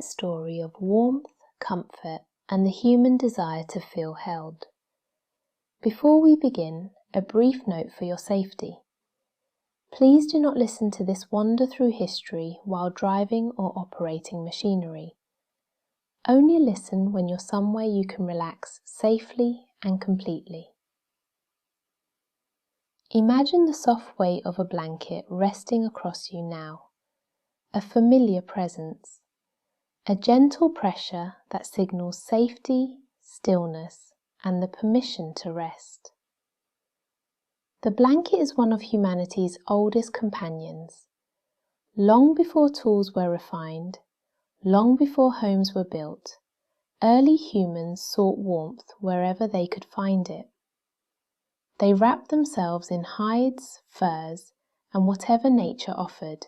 quiet story of warmth, comfort, and the human desire to feel held. Before we begin, a brief note for your safety. Please do not listen to this wander through history while driving or operating machinery. Only listen when you're somewhere you can relax safely and completely. Imagine the soft weight of a blanket resting across you now, a familiar presence, a gentle pressure that signals safety, stillness, and the permission to rest. The blanket is one of humanity's oldest companions. Long before tools were refined, long before homes were built, early humans sought warmth wherever they could find it. They wrapped themselves in hides, furs, and whatever nature offered.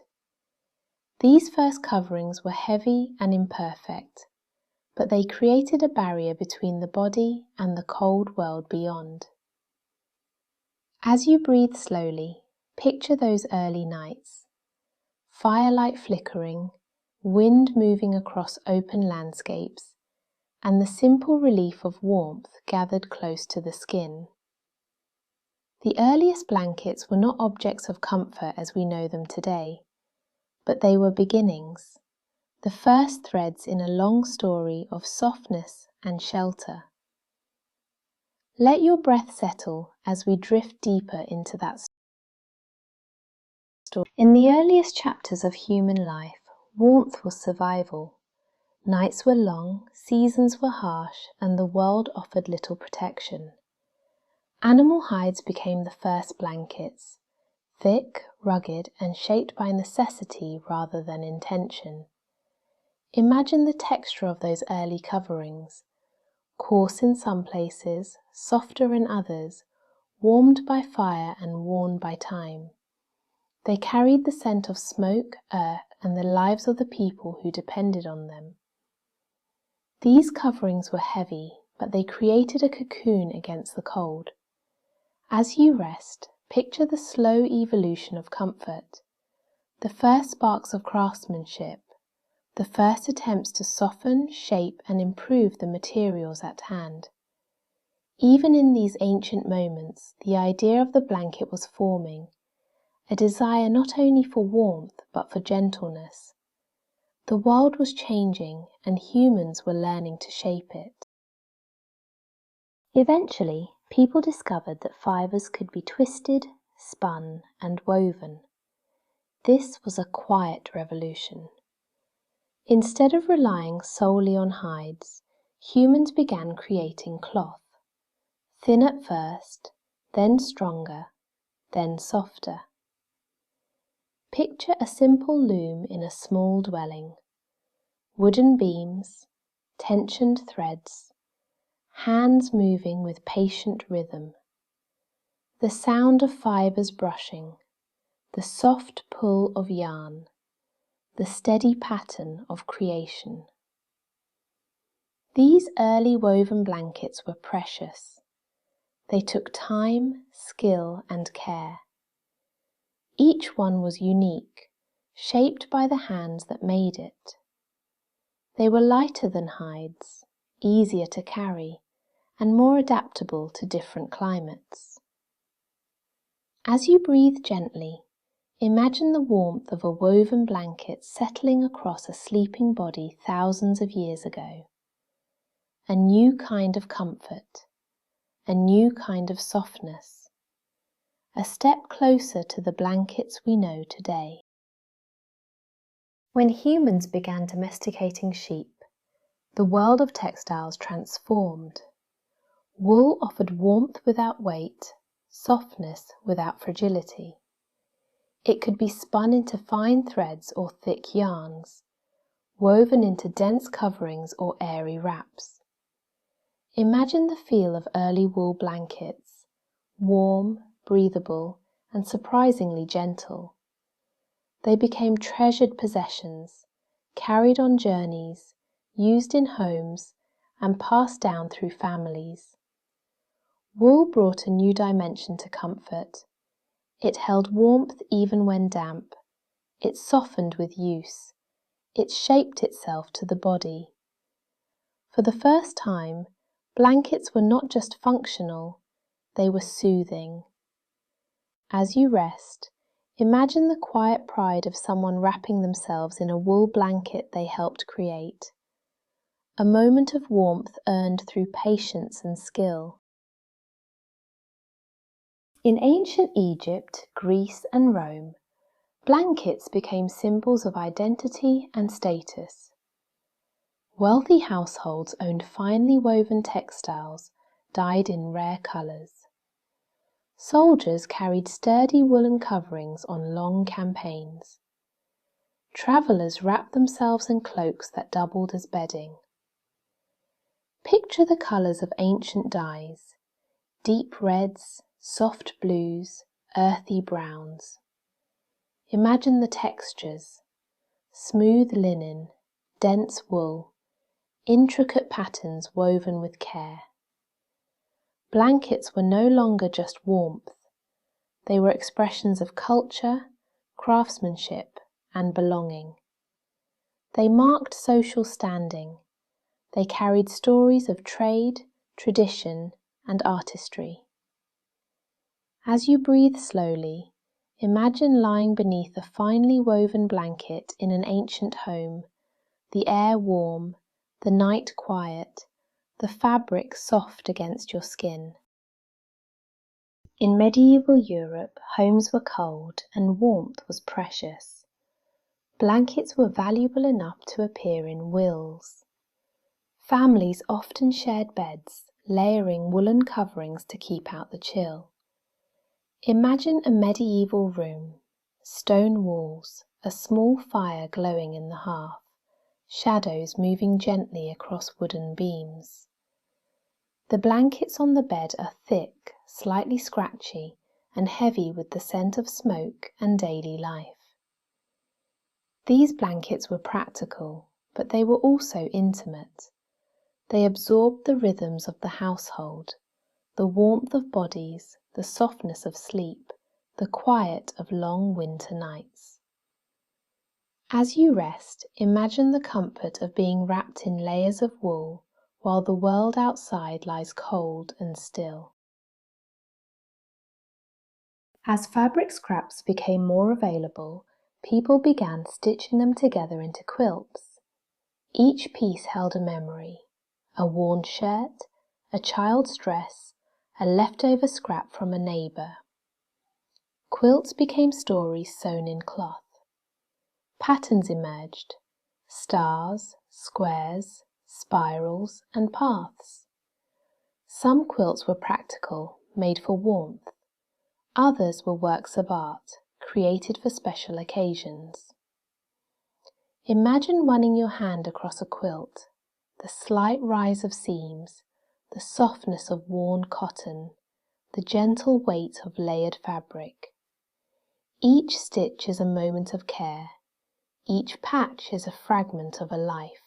These first coverings were heavy and imperfect, but they created a barrier between the body and the cold world beyond. As you breathe slowly, picture those early nights. Firelight flickering, wind moving across open landscapes, and the simple relief of warmth gathered close to the skin. The earliest blankets were not objects of comfort as we know them today, but they were beginnings, the first threads in a long story of softness and shelter. Let your breath settle as we drift deeper into that story. In the earliest chapters of human life, warmth was survival. Nights were long, seasons were harsh, and the world offered little protection. Animal hides became the first blankets, thick, rugged, and shaped by necessity rather than intention. Imagine the texture of those early coverings, coarse in some places, softer in others, warmed by fire and worn by time. They carried the scent of smoke, earth, and the lives of the people who depended on them. These coverings were heavy, but they created a cocoon against the cold. As you rest, picture the slow evolution of comfort, the first sparks of craftsmanship, the first attempts to soften, shape, and improve the materials at hand. Even in these ancient moments, the idea of the blanket was forming, a desire not only for warmth but for gentleness. The world was changing, and humans were learning to shape it. Eventually, people discovered that fibers could be twisted, spun, and woven. This was a quiet revolution. Instead of relying solely on hides, humans began creating cloth, thin at first, then stronger, then softer. Picture a simple loom in a small dwelling. Wooden beams, tensioned threads, hands moving with patient rhythm. The sound of fibers brushing, the soft pull of yarn, the steady pattern of creation. These early woven blankets were precious. They took time, skill, and care. Each one was unique, shaped by the hands that made it. They were lighter than hides, easier to carry, and more adaptable to different climates. As you breathe gently, imagine the warmth of a woven blanket settling across a sleeping body thousands of years ago. A new kind of comfort, a new kind of softness, a step closer to the blankets we know today. When humans began domesticating sheep, the world of textiles transformed. Wool offered warmth without weight, softness without fragility. It could be spun into fine threads or thick yarns, woven into dense coverings or airy wraps. Imagine the feel of early wool blankets, warm, breathable, and surprisingly gentle. They became treasured possessions, carried on journeys, used in homes, and passed down through families. Wool brought a new dimension to comfort. It held warmth even when damp. It softened with use. it shaped itself to the body. For the first time, blankets were not just functional, they were soothing. As you rest, imagine the quiet pride of someone wrapping themselves in a wool blanket they helped create. A moment of warmth earned through patience and skill. In ancient Egypt, Greece, and Rome, blankets became symbols of identity and status. Wealthy households owned finely woven textiles dyed in rare colours. Soldiers carried sturdy woolen coverings on long campaigns. Travellers wrapped themselves in cloaks that doubled as bedding. Picture the colours of ancient dyes: deep reds, soft blues, earthy browns. Imagine the textures: smooth linen, dense wool, intricate patterns woven with care. Blankets were no longer just warmth. They were expressions of culture, craftsmanship, and belonging. They marked social standing. They carried stories of trade, tradition, and artistry. As you breathe slowly, imagine lying beneath a finely woven blanket in an ancient home, the air warm, the night quiet, the fabric soft against your skin. In medieval Europe, homes were cold and warmth was precious. Blankets were valuable enough to appear in wills. Families often shared beds, layering woolen coverings to keep out the chill. Imagine a medieval room, stone walls, a small fire glowing in the hearth, shadows moving gently across wooden beams. The blankets on the bed are thick, slightly scratchy, and heavy with the scent of smoke and daily life. These blankets were practical, but they were also intimate. They absorbed the rhythms of the household, the warmth of bodies, the softness of sleep, the quiet of long winter nights. As you rest, imagine the comfort of being wrapped in layers of wool while the world outside lies cold and still. As fabric scraps became more available, people began stitching them together into quilts. Each piece held a memory: a worn shirt, a child's dress, a leftover scrap from a neighbour. Quilts became stories sewn in cloth. Patterns emerged: stars, squares, spirals, and paths. Some quilts were practical, made for warmth. Others were works of art, created for special occasions. Imagine running your hand across a quilt, the slight rise of seams, the softness of worn cotton, the gentle weight of layered fabric. Each stitch is a moment of care. Each patch is a fragment of a life.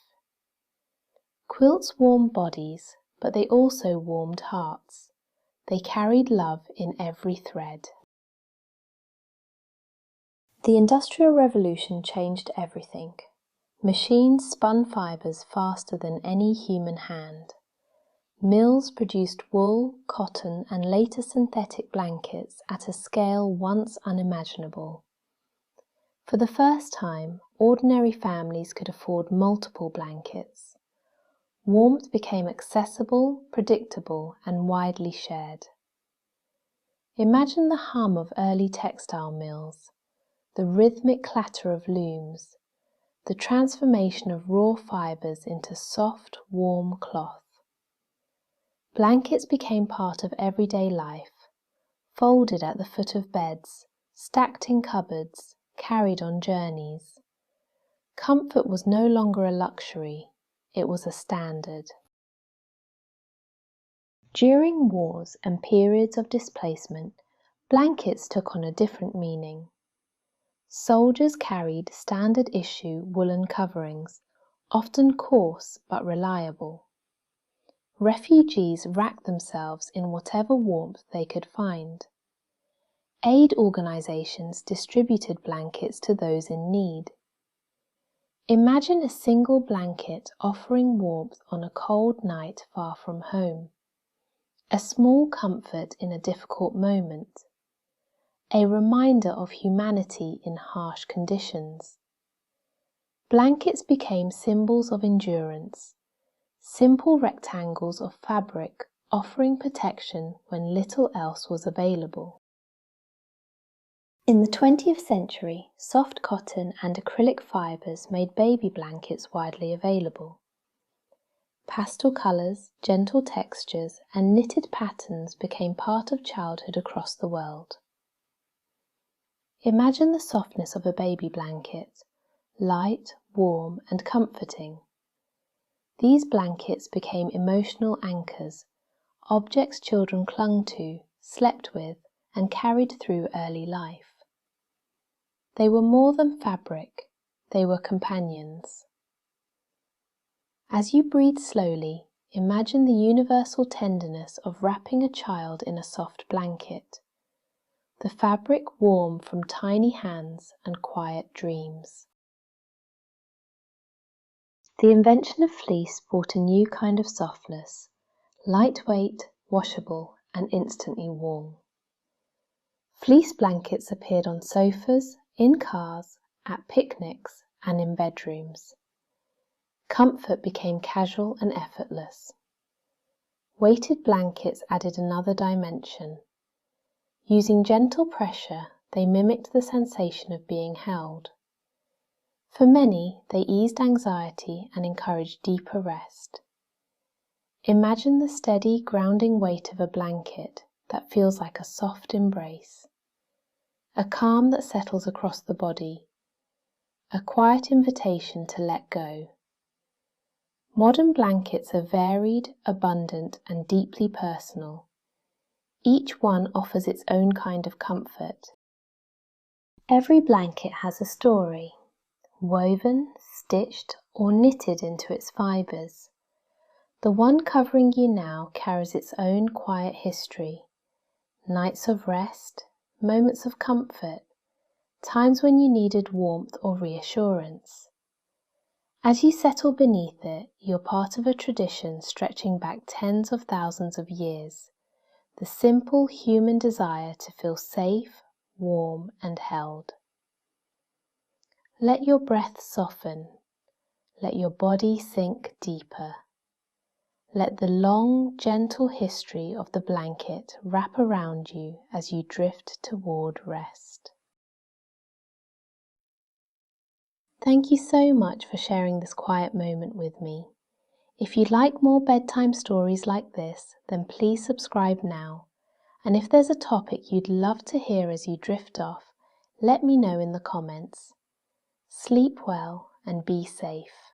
Quilts warmed bodies, but they also warmed hearts. They carried love in every thread. The Industrial Revolution changed everything. Machines spun fibres faster than any human hand. Mills produced wool, cotton, and later synthetic blankets at a scale once unimaginable. For the first time, ordinary families could afford multiple blankets. Warmth became accessible, predictable, and widely shared. Imagine the hum of early textile mills, the rhythmic clatter of looms, the transformation of raw fibres into soft, warm cloth. Blankets became part of everyday life, folded at the foot of beds, stacked in cupboards, carried on journeys. Comfort was no longer a luxury, it was a standard. During wars and periods of displacement, blankets took on a different meaning. Soldiers carried standard issue woolen coverings, often coarse but reliable. Refugees wrapped themselves in whatever warmth they could find. Aid organizations distributed blankets to those in need. Imagine a single blanket offering warmth on a cold night far from home, a small comfort in a difficult moment, a reminder of humanity in harsh conditions. Blankets became symbols of endurance, simple rectangles of fabric offering protection when little else was available. In the 20th century, soft cotton and acrylic fibres made baby blankets widely available. Pastel colours, gentle textures, and knitted patterns became part of childhood across the world. Imagine the softness of a baby blanket, light, warm, and comforting. These blankets became emotional anchors, objects children clung to, slept with, and carried through early life. They were more than fabric, they were companions. As you breathe slowly, imagine the universal tenderness of wrapping a child in a soft blanket, the fabric warm from tiny hands and quiet dreams. The invention of fleece brought a new kind of softness, lightweight, washable, and instantly warm. Fleece blankets appeared on sofas, in cars, at picnics, and in bedrooms. Comfort became casual and effortless. Weighted blankets added another dimension. Using gentle pressure, they mimicked the sensation of being held. For many, they eased anxiety and encouraged deeper rest. Imagine the steady, grounding weight of a blanket that feels like a soft embrace, a calm that settles across the body, a quiet invitation to let go. Modern blankets are varied, abundant, and deeply personal. Each one offers its own kind of comfort. Every blanket has a story, woven, stitched, or knitted into its fibres. The one covering you now carries its own quiet history, nights of rest, moments of comfort, times when you needed warmth or reassurance. As you settle beneath it, you're part of a tradition stretching back tens of thousands of years, the simple human desire to feel safe, warm, and held. Let your breath soften. Let your body sink deeper. Let the long, gentle history of the blanket wrap around you as you drift toward rest. Thank you so much for sharing this quiet moment with me. If you'd like more bedtime stories like this, then please subscribe now. And if there's a topic you'd love to hear as you drift off, let me know in the comments. Sleep well and be safe.